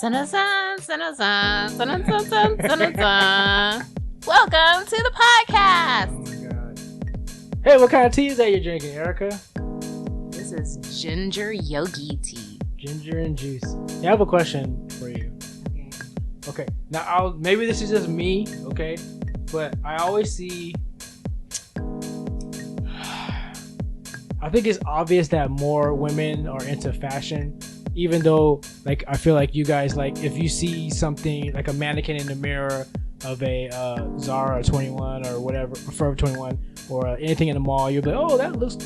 Welcome to the podcast. Oh my god. Hey, what kind of tea is that you're drinking, Erica? This is ginger yogi tea. Ginger and juice. Yeah, I have a question for you. Okay. Now, maybe this is just me, okay? But I always see... I think it's obvious that more women are into fashion, even though, like, I feel like you guys, like, if you see something, like a mannequin in the mirror of a Zara or 21 or whatever, or Forever 21, or anything in the mall, you'll be like, oh, that looks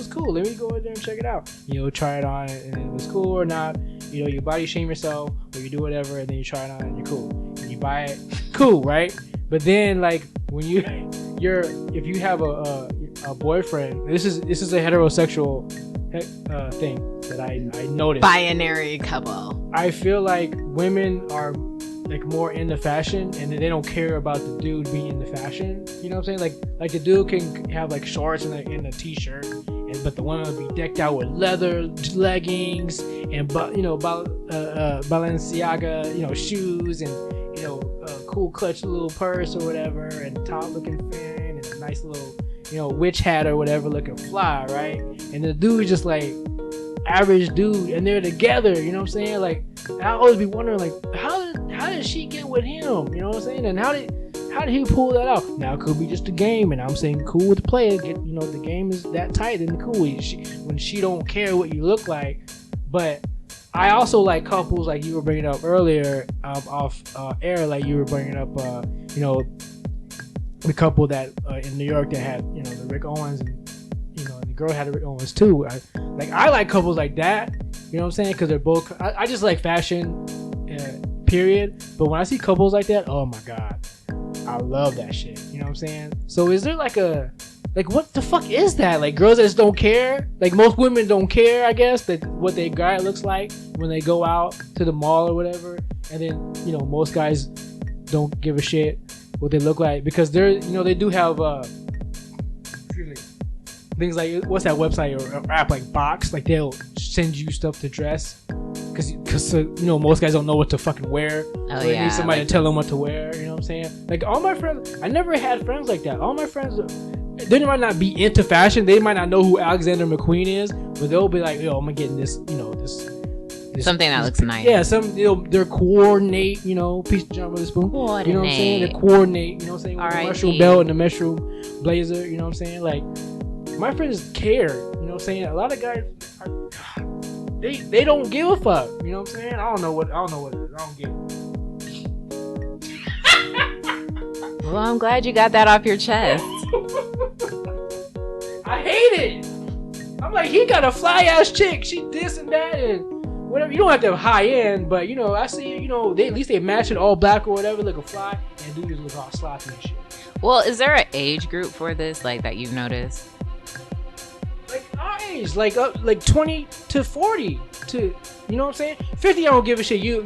cool. Let me go in there and check it out. You know, try it on, and it was cool or not. You know, you body shame yourself, or you do whatever, and then you try it on, and you're cool. And you buy it, cool, right? But then, like, when if you have a boyfriend, this is a heterosexual thing that I noticed. Binary couple. I feel like women are like more into fashion, and they don't care about the dude being into fashion. You know what I'm saying? Like the dude can have like shorts and a t-shirt, but the woman will be decked out with leather leggings and Balenciaga shoes and cool clutch little purse or whatever, and top looking fan and a nice little witch hat or whatever looking fly, right? And the dude just like average dude, and they're together, you know what I'm saying? Like, I always be wondering, like, how did she get with him? You know what I'm saying? And how did he pull that out? Now, it could be just a game, and I'm saying cool with the player. The game is that tight and cool when she don't care what you look like. But I also like couples, like you were bringing up earlier, off air, like you were bringing up, the couple that in New York that had, the Rick Owens, and the girl had the Rick Owens too. I like couples like that, you know what I'm saying? Because they're both, I just like fashion, period. But when I see couples like that, oh my god, I love that shit. You know what I'm saying? So is there like what the fuck is that? Like, girls that just don't care? Like, most women don't care, I guess, that what their guy looks like when they go out to the mall or whatever. And then, most guys don't give a shit what they look like, because they do have things like, what's that website or app, like Box? Like, they'll send you stuff to dress, because most guys don't know what to fucking wear. Oh, they need somebody to tell them what to wear. You know what I'm saying? Like, all my friends, I never had friends like that. All my friends, they might not be into fashion. They might not know who Alexander McQueen is, but they'll be like, yo, I'm gonna get this, this something that looks nice. Yeah, they're coordinate, piece of jam with a spoon. Coordinate. You know what I'm saying? They coordinate, you know what I'm saying? With the mushroom belt and the mushroom blazer, you know what I'm saying? Like, my friends care, you know what I'm saying? A lot of guys they don't give a fuck, you know what I'm saying? I don't know what it is. I don't get it. Well, I'm glad you got that off your chest. I hate it. I'm like, he got a fly ass chick. She this and that and whatever. You don't have to have high end, but I see, they at least they match it all black or whatever, look a fly, and dudes look all sloppy and shit. Well, is there an age group for this, like, that you've noticed? Like our age, like 20 to 40 to, you know what I'm saying? 50, I don't give a shit. You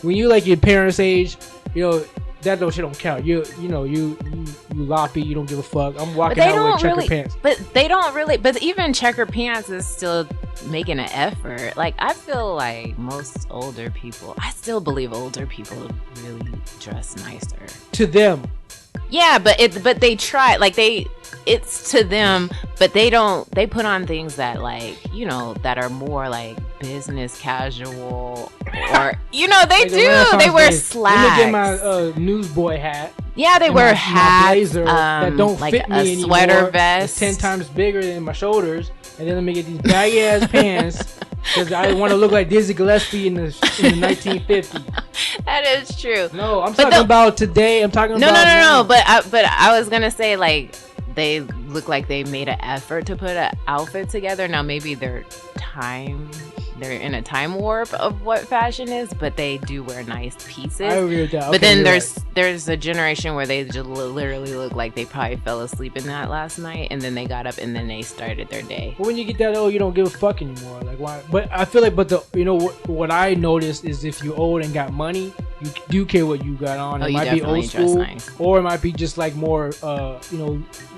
when you like your parents' age, that shit don't count. You loppy, you don't give a fuck. I'm walking out with checker pants. But they don't really. But even checker pants is still making an effort. Like, I feel like most older people, I still believe older people really dress nicer. To them. Yeah, but they try, like, it's to them, but they put on things that, like, that are more like business casual, or they do. They wear slacks. Let me get my newsboy hat. Yeah, they wear hats, blazer that don't like fit me a sweater anymore. vest. It's 10 times bigger than my shoulders, and then let me get these baggy ass pants because I want to look like Dizzy Gillespie in the 1950s. That is true. No, I'm talking about today. I'm talking about no. But I was gonna say, like, they look like they made an effort to put an outfit together. Now, maybe they're in a time warp of what fashion is, but they do wear nice pieces. I agree with that. But then there's a generation where they just literally look like they probably fell asleep in that last night, and then they got up and then they started their day. But when you get that old, you don't give a fuck anymore. Like, why? But I feel like, what I noticed is, if you're old and got money, you do care what you got on. It might be old school, or it might be just like more,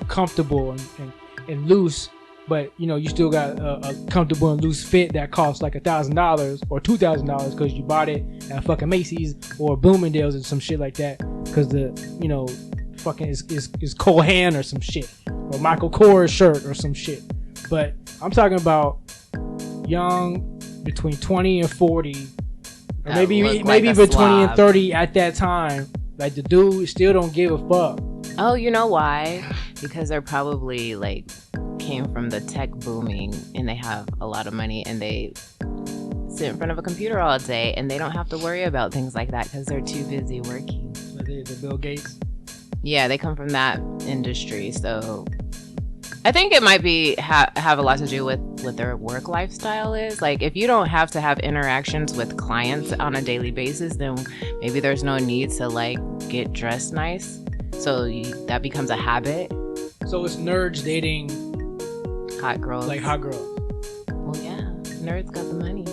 comfortable and loose. but you still got a comfortable and loose fit that costs like $1,000 or $2,000 because you bought it at fucking Macy's or Bloomingdale's or some shit like that because the fucking is Cole Haan or some shit or Michael Kors shirt or some shit. But I'm talking about young, between 20 and 40, or maybe even 20 and 30 at that time. Like the dude still don't give a fuck. Oh, you know why? Because they're probably like came from the tech booming and they have a lot of money and they sit in front of a computer all day and they don't have to worry about things like that because they're too busy working. The Bill Gates. Yeah, they come from that industry, so I think it might be have a lot to do with what their work lifestyle is. Like, if you don't have to have interactions with clients on a daily basis, then maybe there's no need to like get dressed nice. So that becomes a habit. So it's nerds dating hot girls. Like hot girls. Well, yeah, nerds got the money.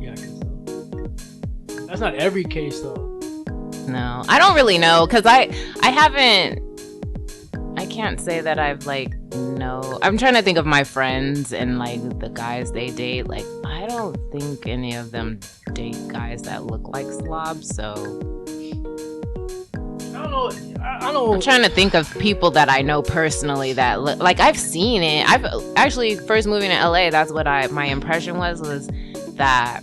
Yeah, I guess so. That's not every case though. No, I don't really know because I can't say that I've like I'm trying to think of my friends and like the guys they date. Like, I don't think any of them date guys that look like slobs. So I don't know. I'm trying to think of people that I know personally that look like I've seen it. I've actually first moving to LA. That's what my impression was that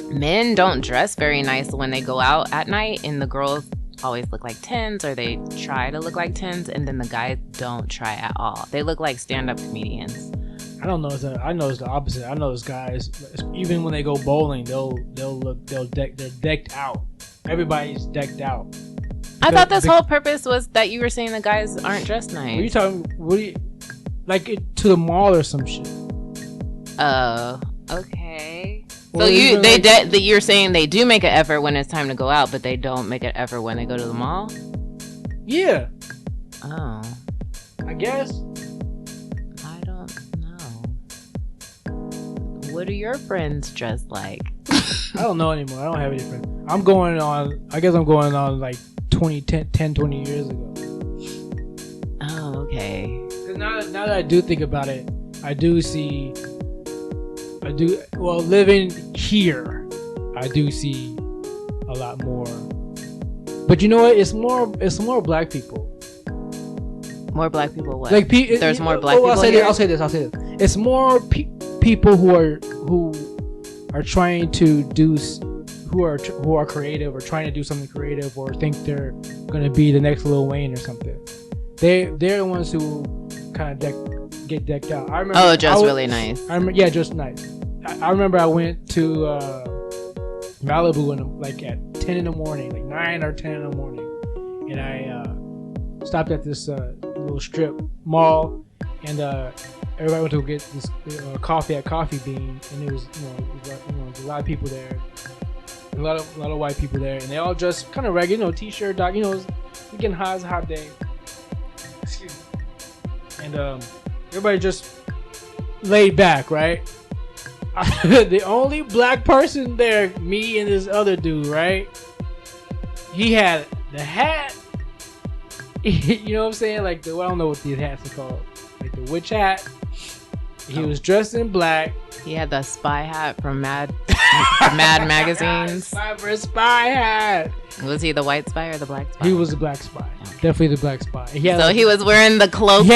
men don't dress very nice when they go out at night, and the girls always look like 10s, or they try to look like 10s, and then the guys don't try at all. They look like stand-up comedians. I don't know. I know it's the opposite. I know those guys, even when they go bowling, they're decked out. Everybody's decked out. I thought this whole purpose was that you were saying the guys aren't dressed nice. What are you like to the mall or some shit? Oh, okay. So you're saying they do make an effort when it's time to go out, but they don't make an effort when they go to the mall? Yeah. Oh. I guess. I don't know. What are your friends dressed like? I don't know anymore. I don't have any friends. I guess I'm going on like 20 years ago. Oh, okay. Because now that I do think about it, living here, I do see a lot more. But you know what? It's more black people. More black people what? Like there's more black people here? I'll say this. It's more people who are trying to do, who are creative or trying to do something creative or think they're gonna be the next Lil Wayne or something. They're the ones who kind of get decked out. I remember. Oh, really nice. Yeah, just nice. I remember I went to Malibu at 10 in the morning, like 9 or 10 in the morning, and I stopped at this little strip mall, and everybody went to get this coffee at Coffee Bean, and it was a lot of people there, a lot of white people there, and they all dressed kind of regular, t-shirt, dog, it's getting hot, it's a hot day. Excuse me. And everybody just laid back, right? The only black person there, me and this other dude, right? He had the hat. You know what I'm saying? Like I don't know what these hats are called. Like the witch hat. He was dressed in black. He had the spy hat from Mad magazines. Spy hat. Was he the white spy or the black spy? He was the black spy. Okay. Definitely the black spy. He was wearing the cloak too,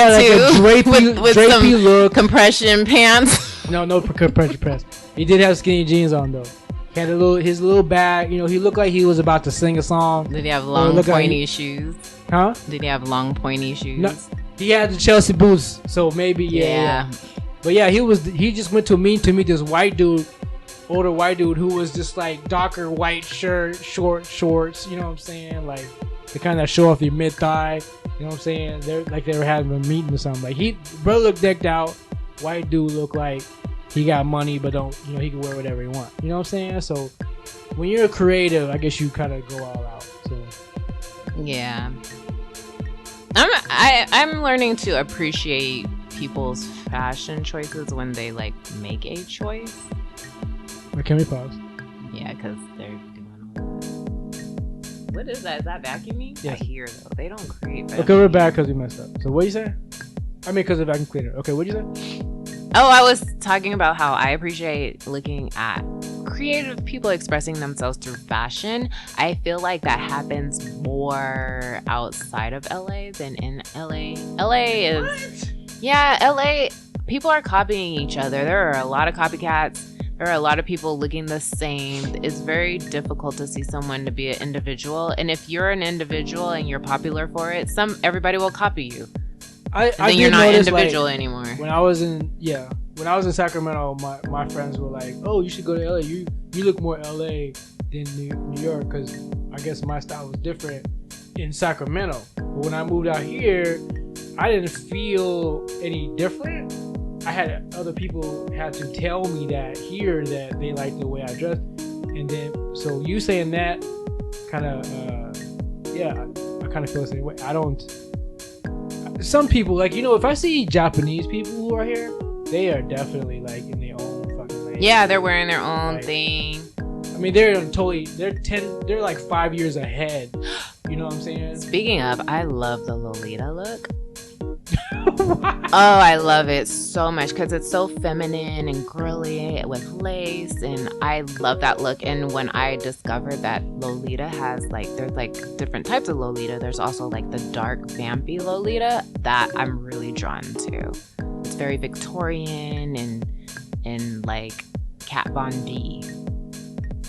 like with drapey some look. Compression pants. No compression pants. He did have skinny jeans on though. He had his little bag. He looked like he was about to sing a song. Did he have long pointy shoes? Huh? Did he have long pointy shoes? No, he had the Chelsea boots. So maybe yeah. But yeah, he just went to meet this white dude, older white dude who was just like darker white shirt, short shorts. You know what I'm saying? Like the kind that show off your mid thigh. You know what I'm saying? They were having a meeting or something. Like brother looked decked out. White dude looked like he got money, but he can wear whatever he want. You know what I'm saying? So when you're a creative, I guess you kind of go all out. So yeah, I'm learning to appreciate people's fashion choices when they like make a choice. Can we pause? Yeah, because they're doing all that. What is that? Is that vacuuming? Yes. I hear though. They don't create vacuuming. Okay, we're back because we messed up. So what you say? I mean, because of vacuum cleaner. Okay, what you say? Oh, I was talking about how I appreciate looking at creative people expressing themselves through fashion. I feel like that happens more outside of LA than in LA. LA is... What? Yeah, LA, people are copying each other. There are a lot of copycats. There are a lot of people looking the same. It's very difficult to see someone to be an individual. And if you're an individual and you're popular for it, everybody will copy you. Then you're not individual anymore. When I was in Sacramento, my friends were like, "Oh, you should go to LA. You look more LA than New York," because I guess my style was different in Sacramento. But when I moved out here, I didn't feel any different. I had other people had to tell me that here that they liked the way I dressed, and then so you saying that kind of I kind of feel the same way. I don't. Some people, like, you know, if I see Japanese people who are here, they are definitely like in their own fucking lane. Yeah, they're wearing their own thing. I mean, they're like 5 years ahead. You know what I'm saying? Speaking of, I love the Lolita look. Oh, I love it so much because it's so feminine and girly with lace, and I love that look. And when I discovered that Lolita has there's like different types of Lolita, there's also like the dark vampy Lolita that I'm really drawn to. It's very Victorian and like Kat Von D.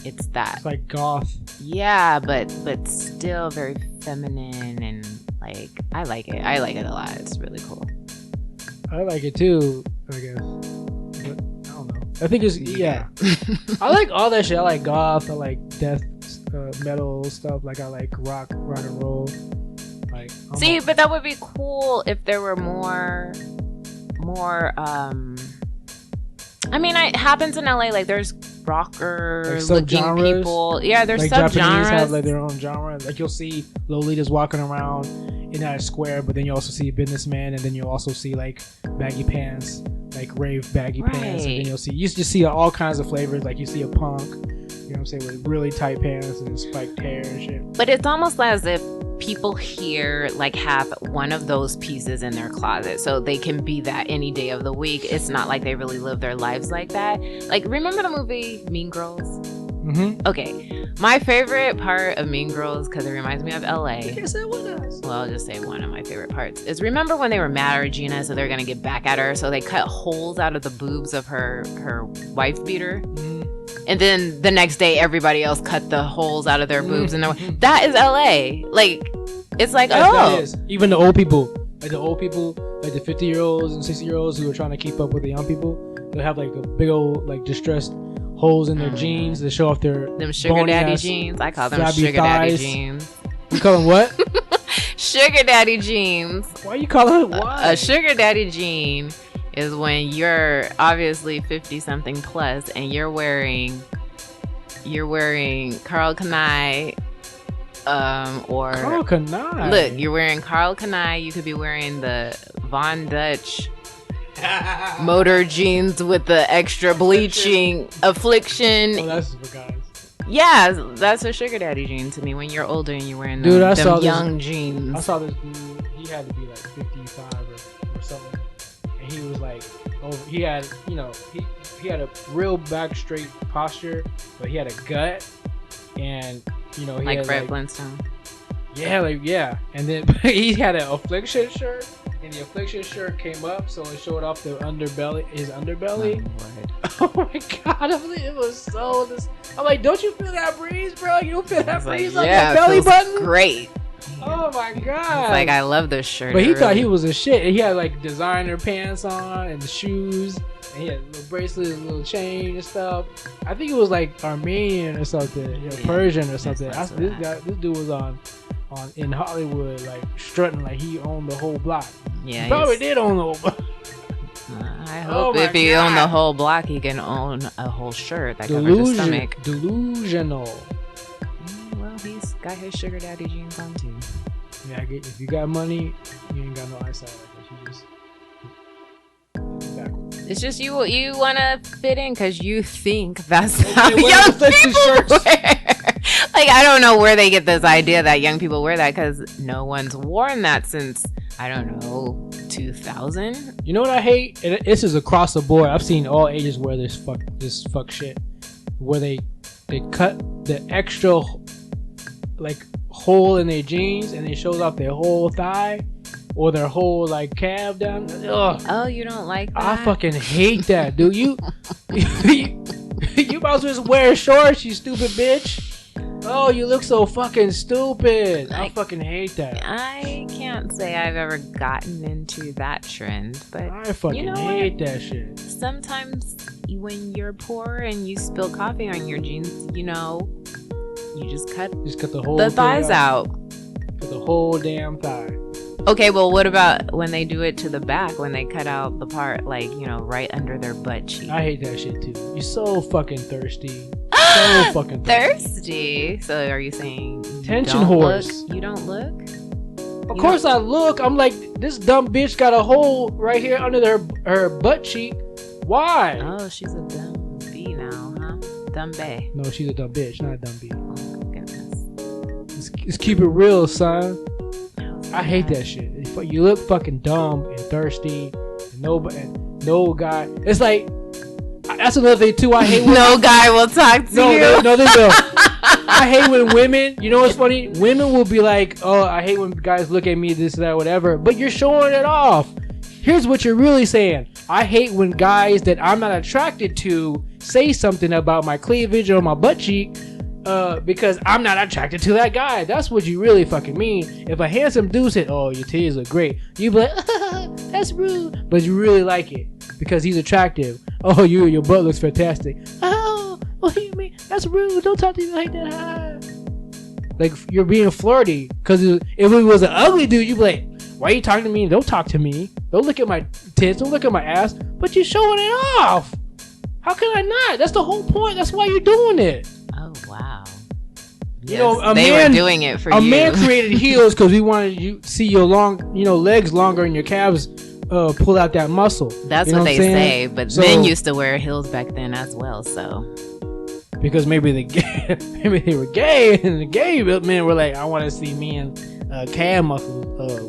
It's that. It's like goth. Yeah, but still very feminine, and like I like it. I like it a lot. It's really cool. I like it too, I guess. But I don't know. I think it's I like all that shit. I like goth. I like death metal stuff. Like I like rock and roll. Like but that would be cool if there were more. I mean, it happens in LA. Like there's rocker looking people. Yeah, there's like subgenres. Japanese have like their own genre. Like you'll see Lolitas walking around in that square, but then you also see a businessman, and then you'll also see like baggy pants, like rave baggy pants, and then you just see all kinds of flavors. Like you see a punk, you know what I'm saying, with really tight pants and spiked hair and shit. But it's almost as if people here like have one of those pieces in their closet, so they can be that any day of the week. It's not like they really live their lives like that. Like, remember the movie Mean Girls? Mm-hmm. Okay, my favorite part of Mean Girls, because it reminds me of LA. You can't say what else. Well, I'll just say one of my favorite parts is, remember when they were mad at Regina, so they're gonna get back at her, so they cut holes out of the boobs of her wife beater. Mm-hmm. And then the next day, everybody else cut the holes out of their boobs, and that is LA. Like, it's like, that is. Even the old people, like the 50-year-olds and 60-year-olds who are trying to keep up with the young people, they'll have like a big old like distressed holes in their jeans to show off them sugar daddy jeans. I call them sugar daddy jeans. You call them what? Sugar daddy jeans. Why you call it what? A sugar daddy jean is when you're obviously 50 something plus and you're wearing Karl Kani, or Karl Kani. Look, you're wearing Karl Kani. You could be wearing the Von Dutch motor jeans with the extra bleaching Affliction. Oh, that's for guys. Yeah, that's a sugar daddy jean to me. When you're older and you're wearing them young jeans. I saw this dude. He had to be like 55 or something, and he was like, he had a real back straight posture, but he had a gut, and he like had Fred Flintstone. Yeah, and then he had an Affliction shirt, and the Affliction shirt came up, so it showed off his underbelly. Oh my god, it was so. I'm like, don't you feel that breeze, bro? You don't feel that breeze on your belly button? Great. Oh my god! It's like, I love this shirt. But he thought he was a shit. He had like designer pants on and the shoes, and he had little bracelets, a little chain and stuff. I think it was like Armenian or something, Persian or something. This dude was in Hollywood, like strutting like he owned the whole block. Yeah, he probably did own the whole block. I hope if he owned the whole block, he can own a whole shirt that covers his stomach. Delusional. Well, he's got his sugar daddy jeans on too. Yeah, if you got money, you ain't got no eyesight like that. You just backwards. It's just you want to fit in because you think that's how young people wear. Like, I don't know where they get this idea that young people wear that, because no one's worn that since, I don't know, 2000. You know what I hate? And this is across the board. I've seen all ages wear this fuck shit, where they cut the extra like hole in their jeans and it shows off their whole thigh or their whole like calf down. Ugh. Oh, you don't like that? I fucking hate that, dude. You might as well just wear shorts, you stupid bitch. Oh, you look so fucking stupid. I fucking hate that. I can't say I've ever gotten into that trend, but I fucking hate that shit. Sometimes when you're poor and you spill coffee on your jeans, you know, you just cut the thighs out. Cut the whole damn thigh. Okay, well, what about when they do it to the back, when they cut out the part, like, you know, right under their butt cheek? I hate that shit too. You're so fucking thirsty. So fucking thirsty. So are you saying tension horse? You don't look? Of course I look. I'm like, this dumb bitch got a hole right here under her butt cheek. Why? Oh, she's a dumb bee now, huh? Dumb bae. No, she's a dumb bitch, not a dumb bee. Oh my goodness. Let's keep it real, son. I hate that shit. You look fucking dumb and thirsty. And no guy. It's like, that's another thing too. I hate when no guy will talk to you. No, they will. I hate when women. You know what's funny? Women will be like, "Oh, I hate when guys look at me, this, that, whatever." But you're showing it off. Here's what you're really saying. I hate when guys that I'm not attracted to say something about my cleavage or my butt cheek. Because I'm not attracted to that guy. That's what you really fucking mean. If a handsome dude said, "Oh, your titties look great," you be like, "That's rude," but you really like it because he's attractive. "Oh, your butt looks fantastic." "Oh, what do you mean? That's rude. Don't talk to me like that." Like you're being flirty. Because if it was an ugly dude, you'd be like, "Why are you talking to me? Don't talk to me. Don't look at my tits. Don't look at my ass." But you're showing it off. How can I not? That's the whole point. That's why you're doing it. Oh, wow. You know, they were doing it for you. A man created heels because we wanted you to see your long, legs longer and your calves pull out that muscle. That's what they say, but men used to wear heels back then as well, so. Because maybe maybe they were gay, and the gay men were like, "I want to see men calf muscles,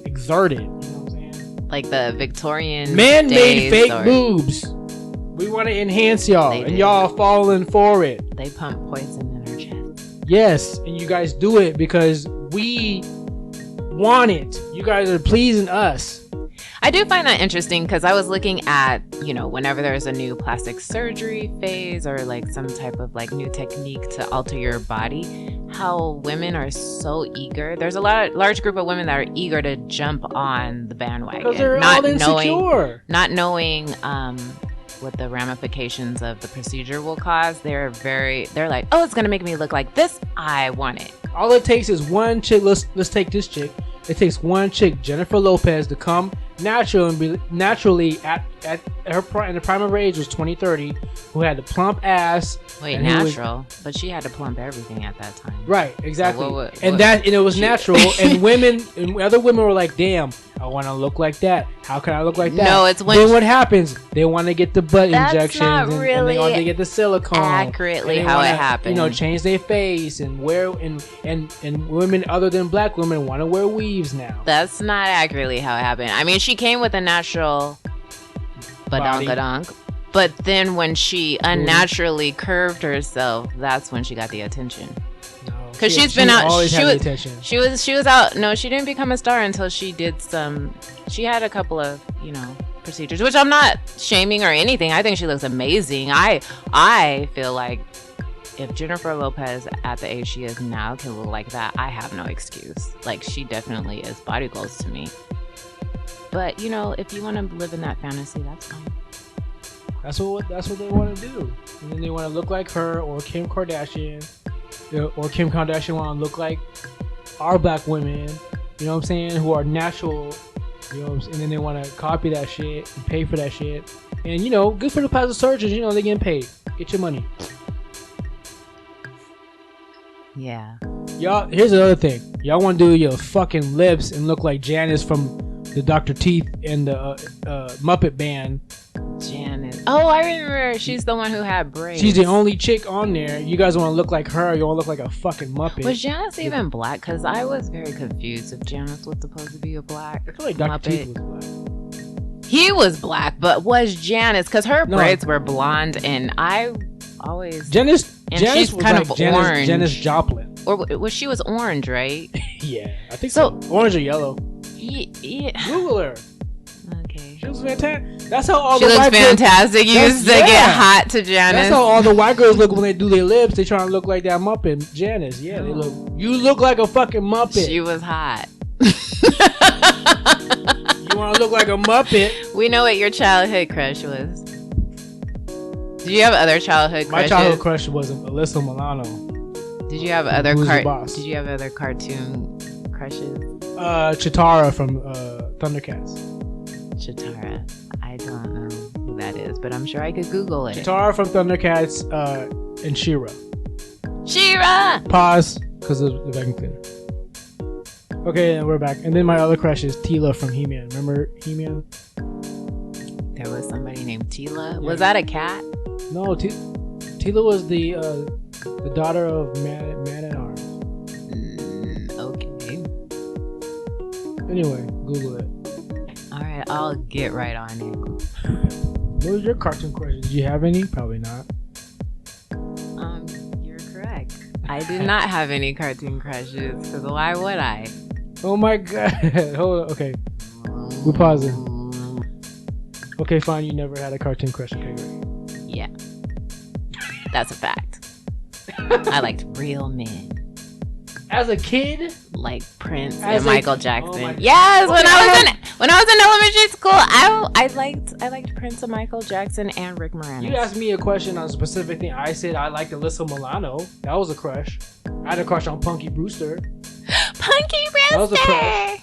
exerted." You know what I'm saying? Like the Victorian men made fake boobs. We want to enhance y'all, and y'all falling for it. They pump poison in our chest. Yes, and you guys do it because we want it. You guys are pleasing us. I do find that interesting because I was looking at, whenever there's a new plastic surgery phase or like some type of like new technique to alter your body, how women are so eager. There's a large group of women that are eager to jump on the bandwagon. Because they're all insecure. Not knowing what the ramifications of the procedure will cause. They're like, "Oh, it's gonna make me look like this. I want it." All it takes is one chick. Let's take this chick. It takes one chick, Jennifer Lopez, to come naturally at her in the prime of her age was 20-30, who had the plump ass. Wait, natural, but she had to plump everything at that time. Right, exactly. So and it was natural, and other women were like, "Damn, I want to look like that. How can I look like that?" No, it's when. Then what happens? They want to get the butt injections, not really and they want to get the silicone. Accurately, how it happened. Change their face and wear and women other than black women want to wear weaves now. That's not accurately how it happened. I mean, she came with a natural badonkadonk, but then when she unnaturally curved herself, that's when she got the attention. Because she's been out. She was out. No, she didn't become a star until she did some. She had a couple of procedures, which I'm not shaming or anything. I think she looks amazing. I feel like if Jennifer Lopez at the age she is now can look like that, I have no excuse. Like, she definitely is body goals to me. But if you want to live in that fantasy, that's fine. That's what they want to do, and then they want to look like her or Kim Kardashian. Or Kim Kardashian want to look like our black women, you know what I'm saying, who are natural, and then they want to copy that shit and pay for that shit. And good for the plastic surgeons, they're getting paid. Get your money. Yeah. Y'all, here's another thing. Y'all want to do your fucking lips and look like Janice from the Dr. Teeth and the Muppet Band. Janice. Oh, I remember. She's the one who had braids. She's the only chick on there. You guys want to look like her. You want to look like a fucking Muppet. Was Janice even black? Because I was very confused if Janice was supposed to be a black I feel like Dr. Muppet. Teeth was black. He was black, but was Janice? Because her braids were blonde, and I always... Janice she's was kind like of orange. Janice Joplin. Or she was orange, right? Yeah, I think so. Orange or yellow. Yeah. Google her. Okay. She was fantastic. That's how all she the looks white fantastic. You used to get hot to Janice. That's how all the white girls look when they do their lips. They try to look like that Muppet. Janice, yeah, they look. You look like a fucking Muppet. She was hot. You want to look like a Muppet? We know what your childhood crush was. Did you have other childhood crushes? My childhood crush was Alyssa Milano. Did you have other Did you have other cartoon crushes? Chitara from Thundercats. Chitara. I don't know who that is, but I'm sure I could Google it. Chitara from Thundercats and She-Ra. She-Ra! Pause, because of the vacuum cleaner. Okay, and we're back. And then my other crush is Tila from He-Man. Remember He-Man? There was somebody named Tila. Yeah. Was that a cat? No, Tila was the daughter of Man at Arms. Okay. Anyway, Google it. All right, I'll get right on it. What was your cartoon crush? Did you have any? Probably not. You're correct. I did not have any cartoon crushes, because why would I? Oh my god. Hold on. Okay. We're pausing. Okay, fine. You never had a cartoon crush. Okay, great. Yeah. That's a fact. I liked real men. As a kid? Like Prince As and Michael Jackson. Oh yes, when I was in elementary school, I liked Prince and Michael Jackson and Rick Moranis. You asked me a question on a specific thing. I said I liked Alyssa Milano. That was a crush. I had a crush on Punky Brewster. Punky Brewster. That was a crush.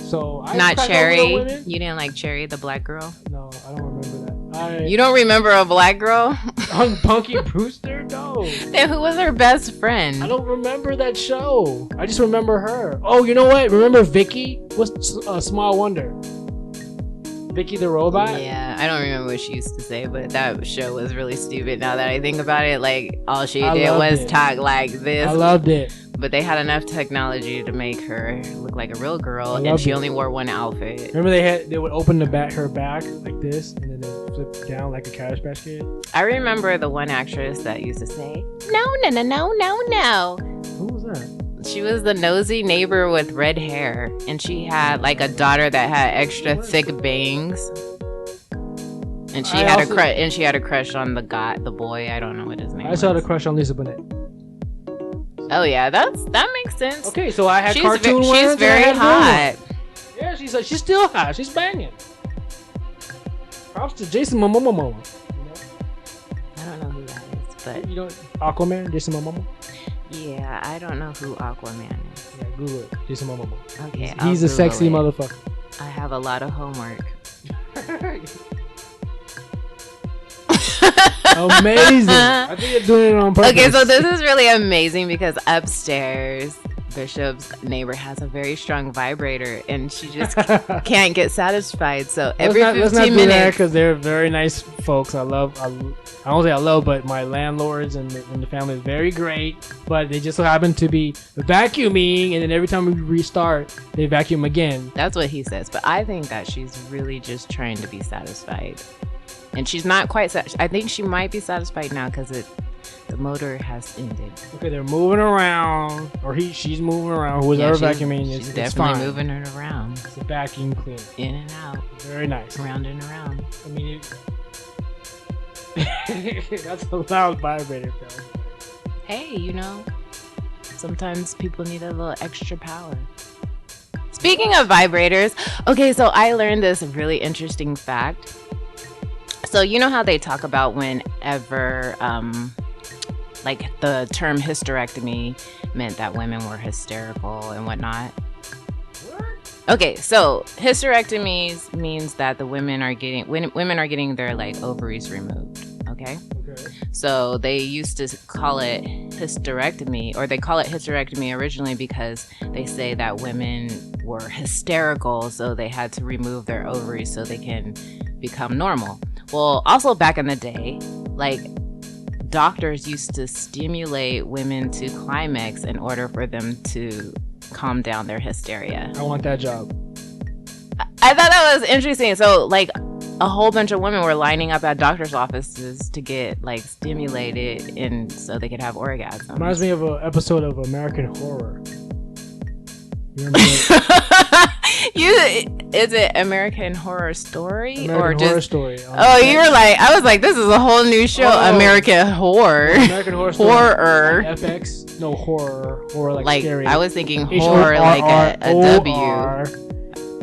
So I not Cherry. Women. You didn't like Cherry, the black girl? No, I don't remember that. You don't remember a black girl? On Punky Brewster? No. Then who was her best friend? I don't remember that show. I just remember her. Oh, you know what? Remember Vicky? What's Small Wonder? Vicky the robot? Yeah, I don't remember what she used to say, but that show was really stupid. Now that I think about it, like all she did was talk like this. I loved it. But they had enough technology to make her look like a real girl, and she only wore one outfit. Remember they would open her back like this, and then they flip down like a Cabbage Patch Kid. I remember the one actress that used to say, "No, no, no, no, no, no." Who was that? She was the nosy neighbor with red hair, and she had like a daughter that had extra thick bangs. And she had a crush on the boy. I don't know what his name was. I saw the crush on Lisa Bonet. Oh yeah, that makes sense. Okay, so I had she's cartoon she's very hot. Yeah, she's still hot. She's banging. Props to Jason Momoa. I don't know who that is, but you don't Aquaman, Jason Momoa. Yeah, I don't know who Aquaman is. Yeah, Google it, Jason Momoa. Okay, he's a sexy motherfucker. I have a lot of homework. Amazing. I think you're doing it on purpose. Okay, so this is really amazing because upstairs, Bishop's neighbor has a very strong vibrator, and she just can't get satisfied. So every 15 let's not do minutes, that because they're very nice folks. I don't say I love, but my landlords and the family is very great. But they just so happen to be vacuuming, and then every time we restart, they vacuum again. That's what he says. But I think that she's really just trying to be satisfied. And she's not quite I think she might be satisfied now because the motor has ended. Okay, they're moving around, or she's moving around. Whoever vacuuming she's definitely moving it around. It's a vacuum cleaner. In and out. Very nice. Around and around. I mean, that's a loud vibrator, though. Hey, sometimes people need a little extra power. Speaking of vibrators, okay, so I learned this really interesting fact. So you know how they talk about whenever, like the term hysterectomy meant that women were hysterical and whatnot? Okay, so hysterectomies means that women are getting their like ovaries removed. Okay. So they used to call it hysterectomy, or they call it hysterectomy originally because they say that women were hysterical, so they had to remove their ovaries so they can become normal. Well, also back in the day, like doctors used to stimulate women to climax in order for them to calm down their hysteria. I want that job. I thought that was interesting. So like a whole bunch of women were lining up at doctor's offices to get like stimulated and so they could have orgasms. Reminds me of an episode of American Horror. You remember that? Is it American Horror Story American or just Horror Story? Oh, you were like, I was like, this is a whole new show. American Horror. American Horror Story. Horror. FX. No, horror like scary. I was thinking horror like a W.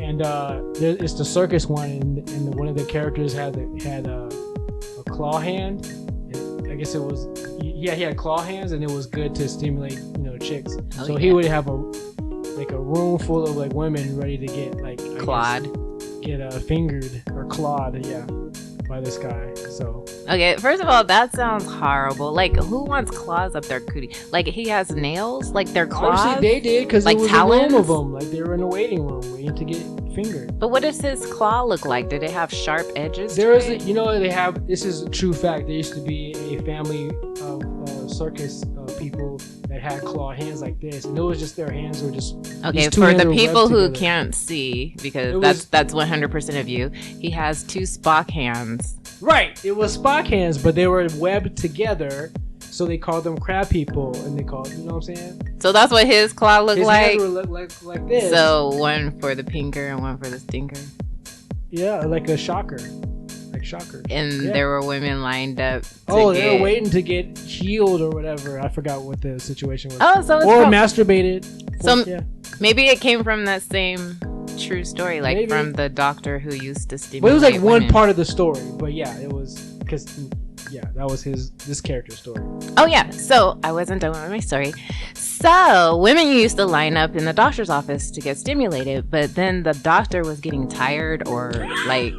And it's the circus one, and one of the characters had a claw hand. And I guess it was he had claw hands, and it was good to stimulate chicks. So he would have a room full of like women ready to get like clawed, get fingered or clawed, by this guy. So okay, first of all, that sounds horrible. Like, who wants claws up their cootie? Like, he has nails, like their claws. Obviously they did, because like there was talons? a room of them. Like, they were in a waiting room waiting to get fingered. But what does his claw look like? Did it have sharp edges? There is, they have. This is a true fact. There used to be a family of circus people that had claw hands like this, and it was just their hands were just. Okay, for the people who can't see, because that's 100% of you, he has two Spock hands. Right, it was Spock hands, but they were webbed together, so they called them crab people, and they called, you know what I'm saying? So that's what his claw looked his like? His hands would look like this. So one for the pinker and one for the stinker? Yeah, like a shocker. Like shocker. And there were women lined up they were waiting to get healed or whatever. I forgot what the situation was. Oh, so it's masturbated. Maybe it came from that same true story, like from the doctor who used to stimulate. But it was like women. one part of the story. But it was because that was this character's story. Oh yeah, so I wasn't done with my story. So women used to line up in the doctor's office to get stimulated, but then the doctor was getting tired, or like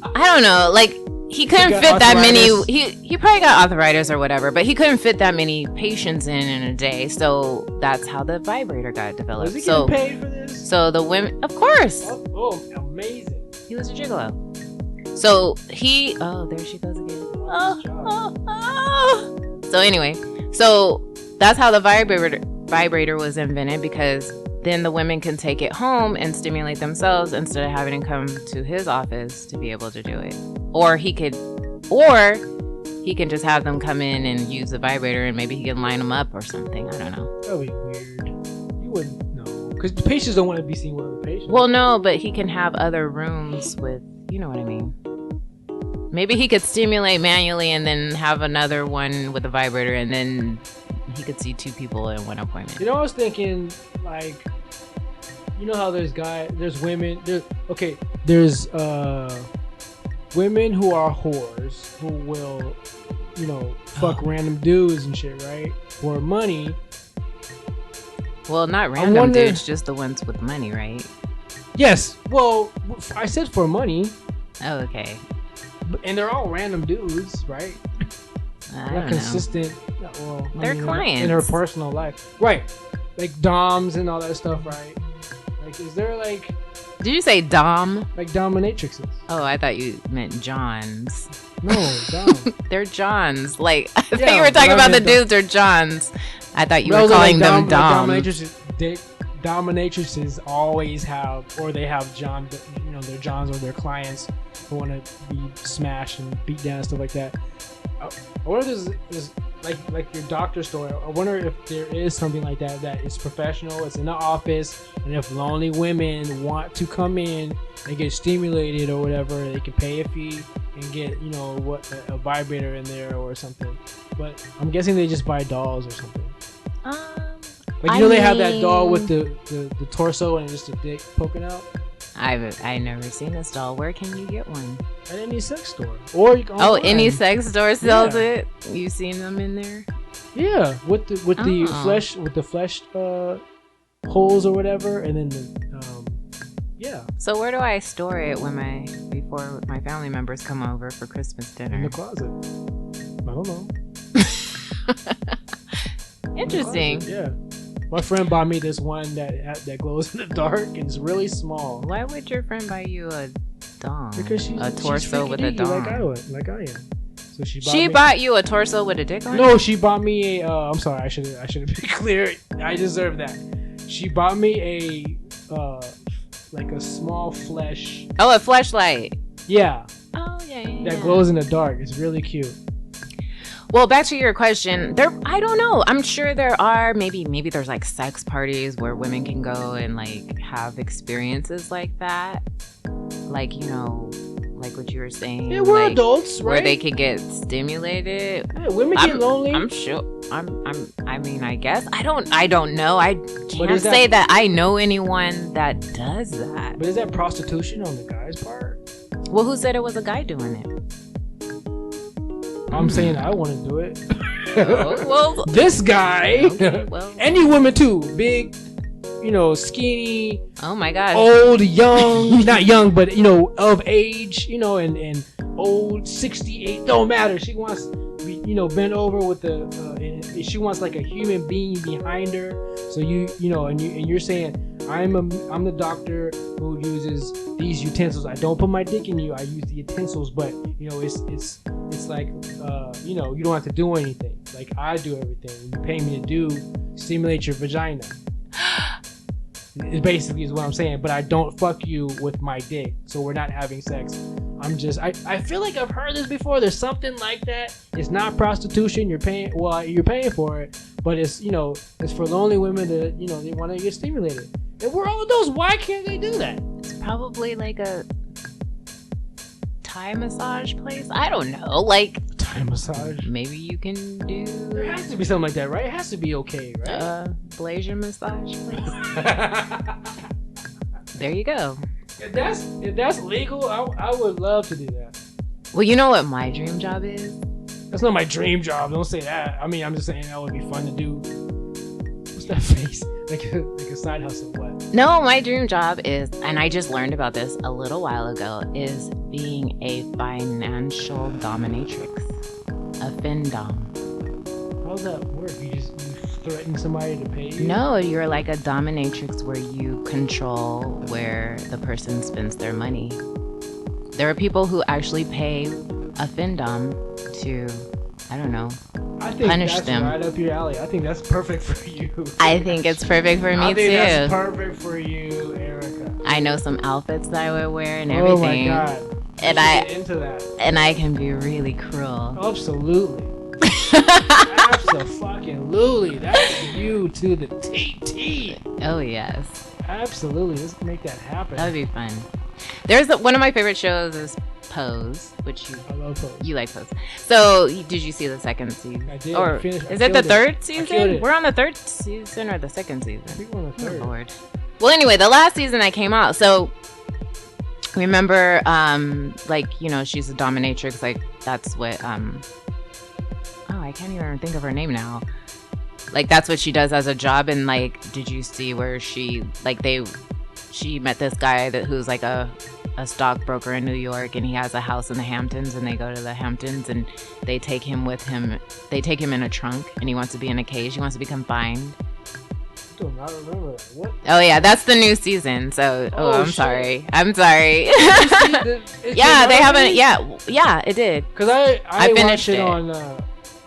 I don't know, like he couldn't fit that many. He probably got arthritis or whatever, but he couldn't fit that many patients in a day. So that's how the vibrator got developed. Was he getting paid for this? So the women, of course. Oh, amazing. He was a gigolo. So there she goes again. So anyway, so that's how the vibrator was invented, because then the women can take it home and stimulate themselves instead of having to come to his office to be able to do it. Or he can just have them come in and use the vibrator, and maybe he can line them up or something. I don't know. That would be weird. You wouldn't know, because the patients don't want to be seen with other patients. Well, no, but he can have other rooms with, you know what I mean. Maybe he could stimulate manually and then have another one with a vibrator, and then he could see two people in one appointment. I was thinking, like, how there's women, there's women who are whores who will, fuck random dudes and shit, right? For money. Well, not random dudes, just the ones with money, right? Yes. Well, I said for money. Oh, okay. And they're all random dudes, right? Not consistent. Well, they're clients in her personal life, right? Like doms and all that stuff, right? Like, is there like? Did you say dom? Like dominatrixes. Oh, I thought you meant Johns. No, dom. They're Johns. Like, I thought you were talking about the dudes are Johns. I thought you were calling them dom. Dominatrixes always have, or they have their Johns or their clients who want to be smashed and beat down and stuff like that. I wonder if there's like your doctor story. I wonder if there is something like that is professional. It's in the office, and if lonely women want to come in and get stimulated or whatever, they can pay a fee and get a vibrator in there or something. But I'm guessing they just buy dolls or something. Like they have that doll with the torso and just a dick poking out. I've never seen this doll. Where can you get one? At any sex store, or you can any sex store sells it. You seen them in there? Yeah, with the flesh holes or whatever, and then So where do I store it before my family members come over for Christmas dinner? In the closet. I don't know. Interesting. Yeah. My friend bought me this one that glows in the dark and it's really small. Why would your friend buy you a dong? Because a torso with a dong. Like I am. So she bought you a torso with a dick on it? No, she bought me a. I'm sorry. I should have been clear. I deserve that. She bought me a like a small flesh. Oh, a fleshlight. Yeah. Oh yeah. That glows in the dark. It's really cute. Well, back to your question. I don't know. I'm sure there are maybe there's like sex parties where women can go and like have experiences like that. Like, you know, like what you were saying. Yeah, we're like, adults, right? Where they could get stimulated. Yeah, women get lonely. I'm sure. I mean, I guess. I don't know. I can't say that I know anyone that does that. But is that prostitution on the guy's part? Well, who said it was a guy doing it? I'm saying I want to do it. Well, this guy. Okay, well. Any woman too. Big, you know, skinny. Oh my God. Old, young. Not young, but, you know, of age, you know, and old, 68. Don't matter. She wants to be, you know, bent over with the, and she wants like a human being behind her. So you know, and you're saying, I'm the doctor who uses these utensils. I don't put my dick in you. I use the utensils, but you know, it's like, you know, you don't have to do anything. Like I do everything. You pay me to stimulate your vagina. It basically is what I'm saying. But I don't fuck you with my dick, so we're not having sex. I feel like I've heard this before. There's something like that. It's not prostitution. You're paying for it, but it's, you know, it's for lonely women that, you know, they want to get stimulated. And we're all adults. Why can't they do that? It's probably like a Thai massage place. I don't know. Like Thai massage. Maybe you can do. There has to be something like that, right? It has to be okay, right? Blasian massage place. There you go. If that's legal, I would love to do that. Well, you know what my dream job is? That's not my dream job. Don't say that. I mean, I'm just saying that would be fun to do. What's that face? Like a side hustle, what? No, my dream job is, and I just learned about this a little while ago, is being a financial dominatrix. A findom. How does that work? You threaten somebody to pay you? No, you're like a dominatrix where you control where the person spends their money. There are people who actually pay a findom to, I don't know, I think punish that's them. Right up your alley. I think that's perfect for you. I think it's perfect for me I think too. That's perfect for you, Erica. I know some outfits that I would wear and everything. Oh my God. And get into that. And I can be really cruel. Absolutely. Absolutely. That's you to the TT. Oh yes. Absolutely. Let's make that happen. That would be fun. There's one of my favorite shows is Pose, which I love Pose. You like Pose. So did you see the second season? I did. Or is it the third season? We're on the third season or the second season? I think we're on the third. Oh, Lord. Well, anyway, the last season that came out. So remember, like, you know, she's a dominatrix. Like that's what I can't even think of her name now. Like that's what she does as a job. And like, did you see where she met this guy who's like a stockbroker in New York, and he has a house in the Hamptons, and they go to the Hamptons and they take him with him. They take him in a trunk, and he wants to be in a cage. He wants to be confined. I do not remember that. What? Oh yeah, that's the new season. So I'm sorry. I'm sorry. Yeah, they haven't. Yeah, it did. Because I finished watched it on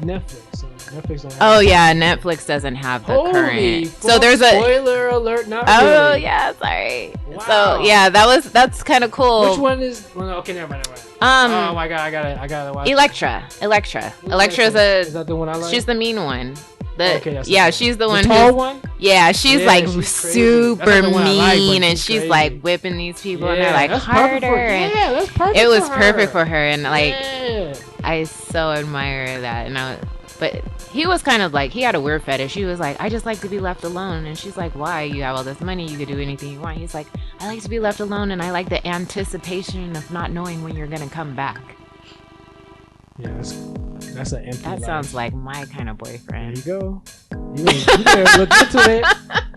Netflix. So Netflix don't have Oh yeah, Netflix doesn't have the current. So there's a spoiler alert. Not Oh really. yeah, sorry. Wow. So yeah, that's kind of cool. Which one is? Well, okay, never mind. Oh my God, I gotta watch. Electra. Electra's Is that the one I like? She's the mean one. Okay, she's the one. The tall one. Yeah, she's like she's super mean, and she's crazy. like whipping these people, and they're like that's harder. that's perfect. It was for perfect for her, and like yeah. I so admire that. And but he was kind of like, he had a weird fetish. He was like, I just like to be left alone. And she's like, why? You have all this money. You could do anything you want. He's like, I like to be left alone, and I like the anticipation of not knowing when you're going to come back. Yeah, that's an empty That life. sounds like my kind of boyfriend. There you go. You better look into it.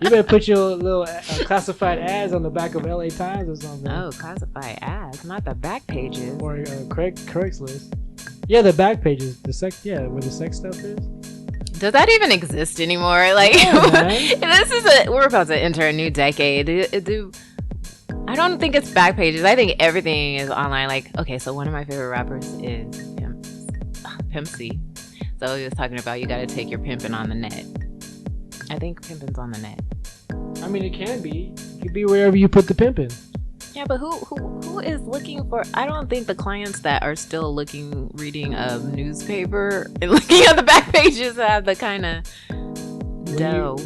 You better put your little classified ads on the back of LA Times or something. Oh, classified ads, not the back pages. Or Craigslist. Yeah, the back pages. Where the sex stuff is. Does that even exist anymore? Like, Yeah, we're about to enter a new decade. I don't think it's back pages. I think everything is online. Like, okay, so one of my favorite rappers is Pimp C. So he was talking about you got to take your pimping on the net. I think pimping's on the net. I mean, it can be. It could be wherever you put the pimping. Yeah, but who is looking for? I don't think the clients that are still reading a newspaper and looking at the back pages have the kind of dough.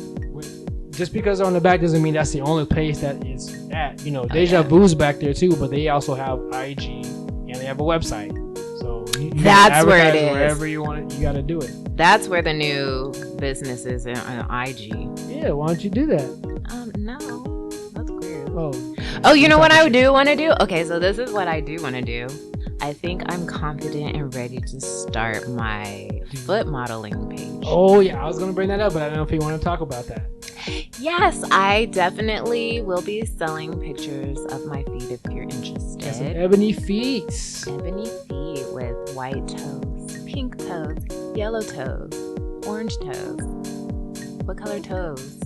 Just because they're on the back doesn't mean that's the only place that it's at. You know, Deja Vu's back there too, but they also have IG and they have a website. So that's where it is. Wherever you want it, you got to do it. That's where the new business is on IG. Yeah, why don't you do that? No, that's weird. Oh, you know what I do want to do? Okay, so this is what I do want to do. I think I'm confident and ready to start my foot modeling page. Oh yeah, I was gonna bring that up, but I don't know if you want to talk about that. Yes, I definitely will be selling pictures of my feet if you're interested. Got some ebony feet. Ebony feet with white toes, pink toes, yellow toes, orange toes. What color toes?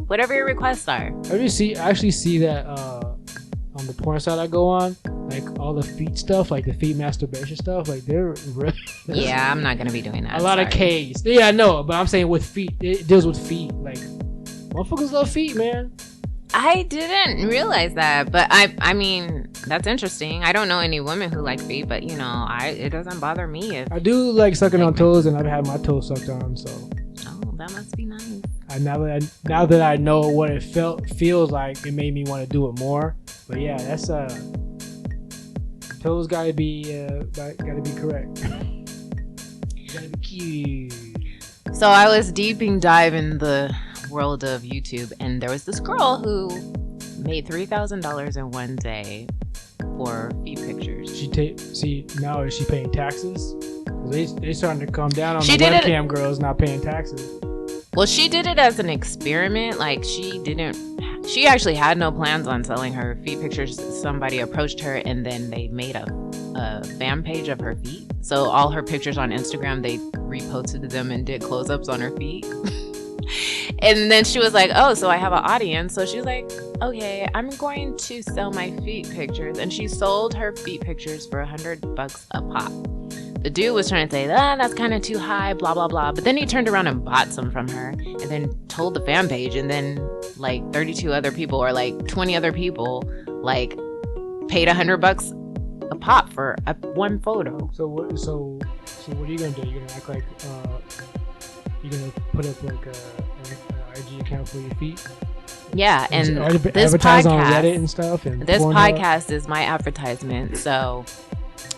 Whatever your requests are. I actually see that on the porn site I go on, like all the feet stuff, like the feet masturbation stuff, like they're really... Yeah, I'm not gonna be doing that. A lot of K's. Yeah, I know, but I'm saying with feet, it deals with feet. Like, motherfuckers love feet, man. I didn't realize that, but I mean, that's interesting. I don't know any women who like feet, but you know, it doesn't bother me if... I do like sucking on toes, and I've had my toes sucked on, so... Oh, that must be nice. Now that I know what it feels like, it made me want to do it more. But yeah, that's toes gotta be correct. Gotta be cute. So I was deeping dive in the world of YouTube, and there was this girl who made $3,000 in one day for feet pictures. See, now is she paying taxes? They starting to come down on the webcam girls not paying taxes. Well, she did it as an experiment. Like, she actually had no plans on selling her feet pictures. Somebody approached her, and then they made a fan page of her feet. So all her pictures on Instagram, they reposted them and did close-ups on her feet. And then she was like, oh, so I have an audience. So she's like, okay, I'm going to sell my feet pictures. And she sold her feet pictures for $100 a pop. The dude was trying to say, that's kind of too high, blah, blah, blah. But then he turned around and bought some from her and then told the fan page. And then like 32 other people or like 20 other people like paid $100 a pop for one photo. So what are you going to do? You're going to act like you're going to put up like an IG account for your feet? Yeah, and this advertise podcast, on Reddit and stuff. And this podcast is my advertisement, so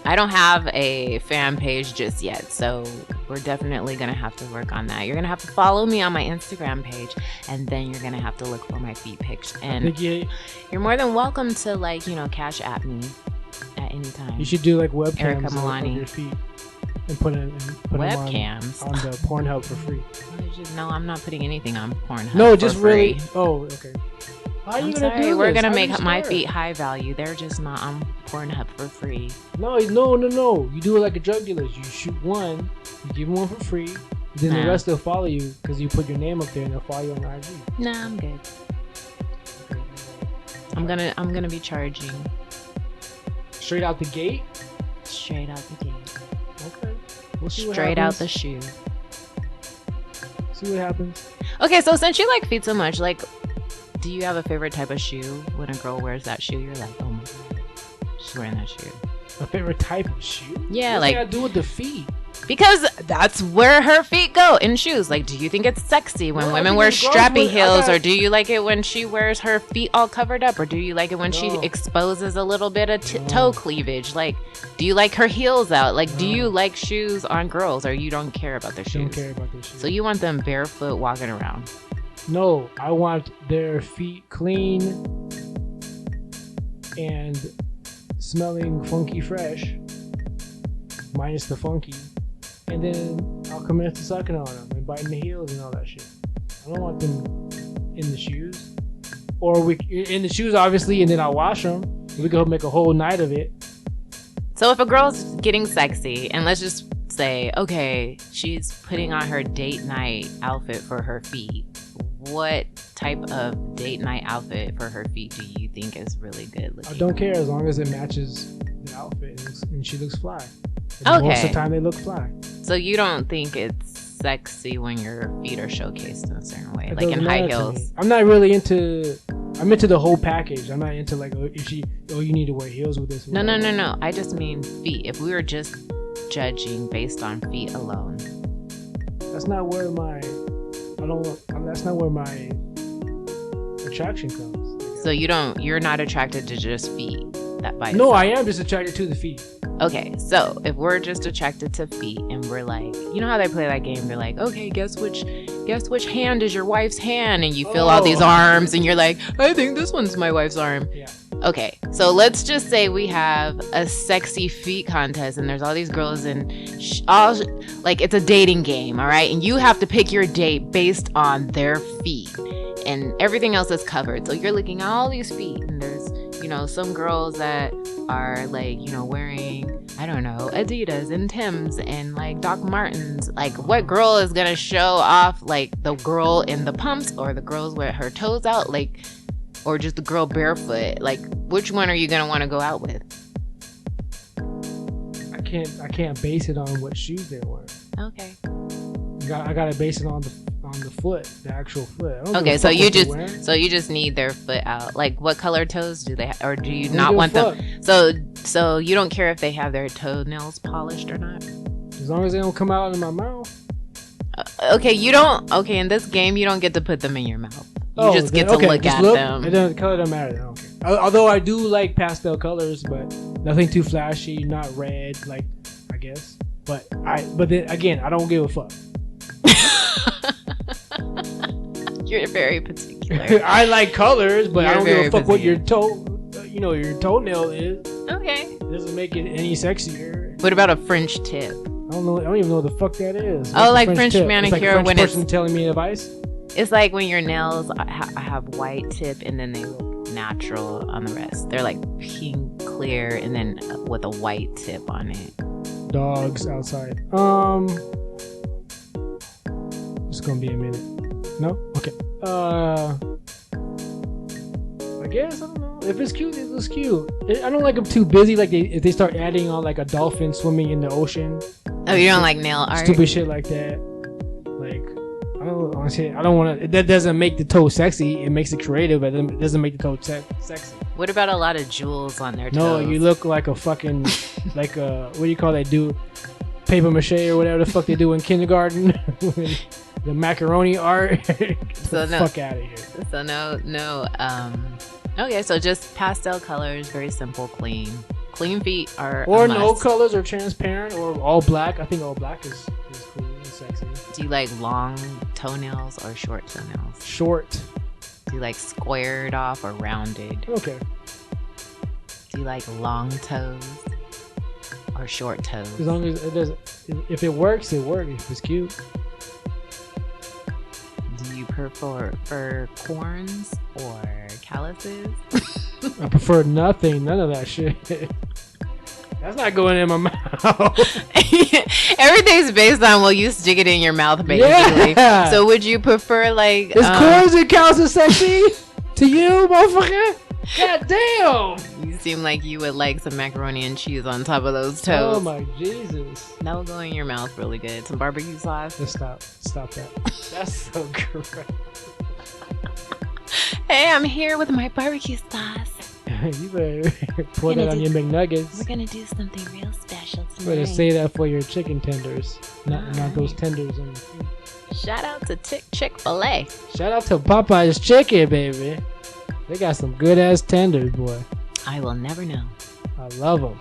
I don't have a fan page just yet. So we're definitely gonna have to work on that. You're gonna have to follow me on my Instagram page, and then you're gonna have to look for my feet pics. And you're more than welcome to cash at me at any time. You should do like webcams Erickamelani. of your feet and put webcams on the Pornhub for free. No, I'm not putting anything on Pornhub. No, just for free. Really. Oh, okay. How are you gonna do this? We're gonna make my feet high value. They're just not on Pornhub for free. No. You do it like a drug dealer. You shoot one, you give them one for free, then the rest will follow you because you put your name up there and they'll follow you on IG. Nah, I'm good. Okay. I'm gonna be charging. Straight out the gate? Straight out the gate. Okay. We'll see what Straight happens. out the shoe. See what happens. Okay, so since you like feet so much, do you have a favorite type of shoe? When a girl wears that shoe, you're like, oh my god, she's wearing that shoe. A favorite type of shoe? Yeah, what does that do with the feet? Because that's where her feet go in shoes. Like, do you think it's sexy when women wear strappy heels, or do you like it when she wears her feet all covered up, or do you like it when she exposes a little bit of toe cleavage? Like, do you like her heels out? Like, do you like shoes on girls, or you don't care about their shoes? Don't care about their shoes. So you want them barefoot walking around? No, I want their feet clean and smelling funky fresh, minus the funky. And then I'll come in to sucking on them and biting the heels and all that shit. I don't want them in the shoes. Or in the shoes, obviously, and then I'll wash them. We can make a whole night of it. So if a girl's getting sexy, and let's just say, okay, she's putting on her date night outfit for her feet, what type of date night outfit for her feet do you think is really good looking? I don't care as long as it matches the outfit and she looks fly. And most of the time they look fly. So you don't think it's sexy when your feet are showcased in a certain way, It like in high heels? I'm not really into. I'm into the whole package. I'm not into like, you need to wear heels with this. No. I just mean feet. If we were just judging based on feet alone, that's not where that's not where my attraction comes. So you're not attracted to just feet that by No, itself. I am just attracted to the feet. Okay, so if we're just attracted to feet and we're like, you know how they play that game? They're like, okay, guess which hand is your wife's hand? And you feel all these arms and you're like, I think this one's my wife's arm. Yeah. Okay, so let's just say we have a sexy feet contest and there's all these girls and like it's a dating game, all right? And you have to pick your date based on their feet and everything else is covered. So you're looking at all these feet and there's, some girls that are like, wearing, I don't know, Adidas and Timbs and like Doc Martens. Like, what girl is gonna show off like the girl in the pumps or the girls with her toes out, like, or just the girl barefoot? Like, which one are you gonna want to go out with? I can't base it on what shoes they're wearing. Okay. I gotta base it on the foot, the actual foot. Okay, so you just need their foot out. Like, what color toes do they have, or do you not want them? So you don't care if they have their toenails polished or not? As long as they don't come out in my mouth. Okay, in this game you don't get to put them in your mouth. You just get to look at them. The color doesn't matter. I don't care. Although I do like pastel colors, but nothing too flashy, not red, like, I guess. But then again, I don't give a fuck. You're very particular. I like colors, but I don't give a fuck what your your toenail is. Okay. It doesn't make it any sexier. What about a French tip? I don't even know what the fuck that is. Oh, like French manicure. It's like a French when person telling me advice. It's like when your nails have white tip and then they look natural on the rest. They're like pink clear and then with a white tip on it. Dogs outside. It's gonna be a minute. No? Okay. I guess, I don't know. If it's cute, it looks cute. I don't like them too busy. Like if they start adding on like a dolphin swimming in the ocean. Oh, you don't like nail art? Stupid shit like that. Like, I don't want to. That doesn't make the toe sexy. It makes it creative, but it doesn't make the toe sexy. What about a lot of jewels on their toes? No, you look like a fucking like what do you call that dude? Paper mache or whatever the fuck they do in kindergarten. The macaroni art. Fuck out of here. So no. Okay, so just pastel colors, very simple, clean feet are or no colors or transparent or all black. I think all black is cool and sexy. Do you like long toenails or short toenails? Short. Do you like squared off or rounded? Okay. Do you like long toes or short toes? As long as it doesn't. If it works, it works. If it's cute. Do you prefer corns or calluses? I prefer nothing. None of that shit. That's not going in my mouth. Everything's based on will you stick it in your mouth, basically. Yeah. So would you prefer like? Is corns and calluses sexy to you, motherfucker? God damn! You seem like you would like some macaroni and cheese on top of those toes. Oh my Jesus! That will go in your mouth really good. Some barbecue sauce. Just stop that. That's so gross. Hey, I'm here with my barbecue sauce. You better pour that on your McNuggets. We're gonna do something real special tonight. You better say that for your chicken tenders, not those tenders on your feet. Shout out to Chick-fil-A. Shout out to Popeye's Chicken, baby. They got some good ass tenders, boy. I will never know. I love them,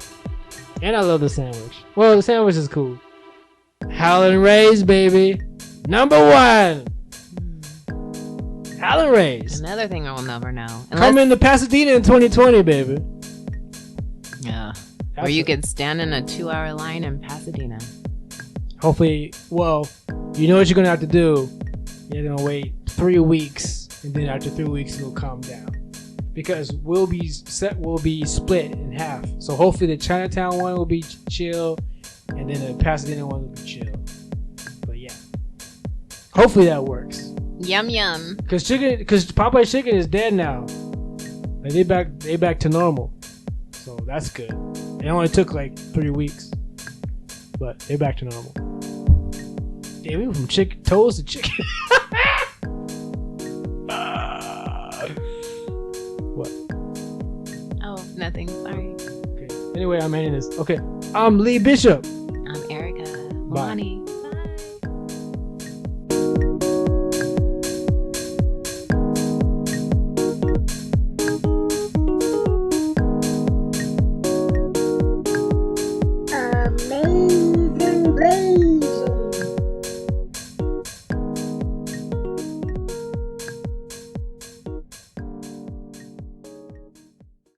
and I love the sandwich. Well, the sandwich is cool. Howlin' Ray's, baby, #1. Howlin' Ray's. Another thing I will never know. Coming to Pasadena in 2020, baby. Yeah. Or you could stand in a 2-hour line in Pasadena. Hopefully, well, you know what you're gonna have to do. You're gonna wait 3 weeks, and then after 3 weeks, it'll calm down. Because we'll be split in half. So hopefully the Chinatown one will be chill, and then the Pasadena one will be chill. But yeah, hopefully that works. Yum yum. Cause Popeye's chicken is dead now. Like they back to normal. So that's good. It only took like 3 weeks, but they're back to normal. Damn, we went from chicken toes to chicken. What? Oh, nothing. Sorry. Okay. Anyway, I'm ending this. Okay. I'm Lee Bishop. I'm Erickamelani.